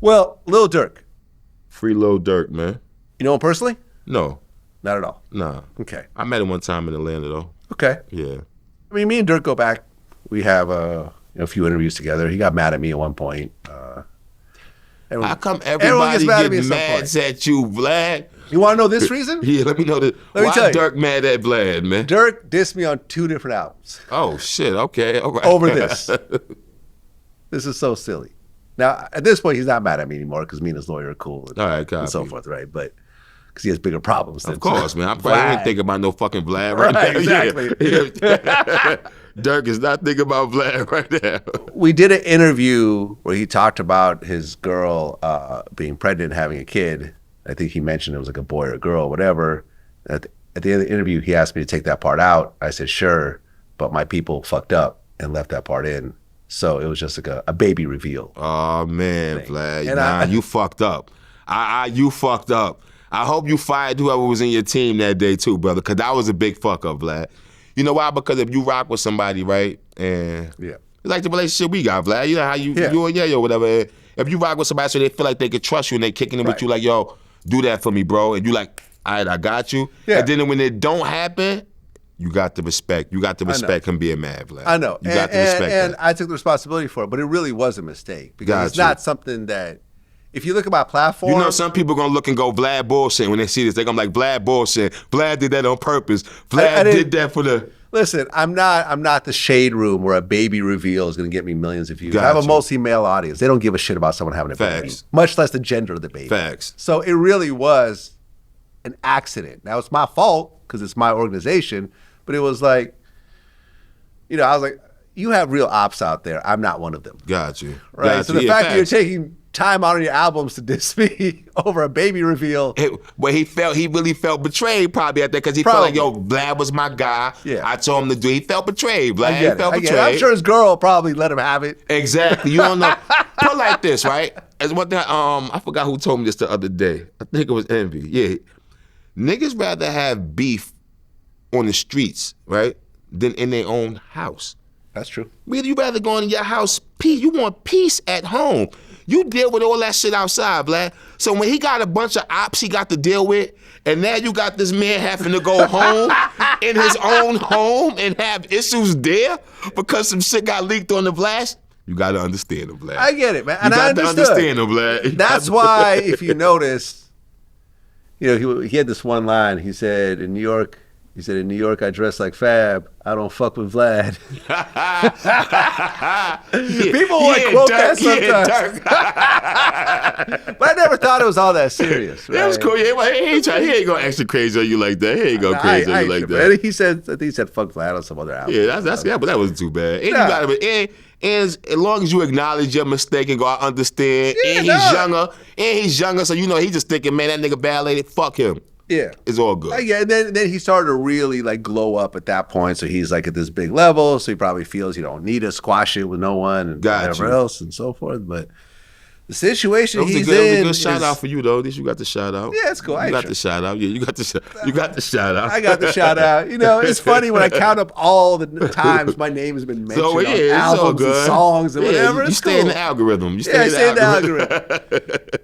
Well, Lil Durk. Free Lil Durk, man. You know him personally? No. Not at all. Nah. Okay. I met him one time in Atlanta, though. Okay. Yeah. I mean, me and Durk go back. We have a few interviews together. He got mad at me at one point. How come everybody gets mad at you, Vlad? You want to know this reason? Yeah, let me know this. Why Durk mad at Vlad, man? Durk dissed me on 2 different albums. Oh, shit. Okay. All right. Over this. This is so silly. Now, at this point, he's not mad at me anymore because me and his lawyer are cool and so forth, right? But because he has bigger problems. Of course, man. I ain't thinking about no fucking Vlad right now. Exactly. Yeah. Dirk is not thinking about Vlad right now. We did an interview where he talked about his girl being pregnant and having a kid. I think he mentioned it was like a boy or a girl, whatever. At the end of the interview, he asked me to take that part out. I said, sure, but my people fucked up and left that part in. So it was just like a baby reveal. Oh, man, Vlad. You fucked up. You fucked up. I hope you fired whoever was in your team that day too, brother, because that was a big fuck up, Vlad. You know why? Because if you rock with somebody, right, and it's like the relationship we got, Vlad. You know how you and Yayo, whatever. If you rock with somebody so they feel like they can trust you and they kicking it with you like, yo, do that for me, bro. And you like, all right, I got you. Yeah. And then when it don't happen, you got to respect. You got to respect him being mad, Vlad. I know. You got to respect that. And I took the responsibility for it, but it really was a mistake because it's not something that, if you look at my platform. You know, some people going to look and go, Vlad bullshit. When they see this, they're going to be like, Vlad bullshit. Vlad did that on purpose. Vlad did that for the. Listen, I'm not the shade room where a baby reveal is going to get me millions of views. I have a mostly male audience. They don't give a shit about someone having a baby, much less the gender of the baby. Facts. So it really was an accident. Now, it's my fault because it's my organization, but it was like, you know, I was like, you have real ops out there. I'm not one of them. Got you. Right. Got so you. the fact that you're taking time out on your albums to diss me over a baby reveal. He really felt betrayed probably at that because he felt like, yo, Vlad was my guy. Yeah. I told him to do. He felt betrayed, Vlad. He felt betrayed. I'm sure his girl probably let him have it. Exactly. You don't know. Put like this, right? As one thing, I forgot who told me this the other day. I think it was Envy. Yeah. Niggas rather have beef on the streets, right, than in their own house. That's true. You rather go in your house, peace. You want peace at home. You deal with all that shit outside, Vlad. So when he got a bunch of ops he got to deal with, and now you got this man having to go home in his own home and have issues there because some shit got leaked on the blast, you got to understand him, Vlad. I get it, man. And I understand him, Vlad. That's why, if you notice, you know, he had this one line. He said, in New York, I dress like Fab. I don't fuck with Vlad. People quote that sometimes. But I never thought it was all that serious. Right? That was cool. Yeah, he ain't going extra crazy on you like that. He ain't going crazy on you like that. I think he said fuck Vlad on some other album. Yeah, but that wasn't too bad. And as long as you acknowledge your mistake and go, I understand. And he's younger, so you know he's just thinking, man, that nigga violated. Fuck him. Yeah. It's all good. Yeah, and then he started to really like glow up at that point. So he's like at this big level. So he probably feels you don't need to squash it with no one and whatever else and so forth. But the situation he's in. It was a good shout out for you though. At least you got the shout out. Yeah, it's cool. You got the shout out. Yeah, you got the shout out. I got the shout out. You know, it's funny when I count up all the times my name has been mentioned on albums and songs and whatever. You stay in the algorithm. I stay in the algorithm.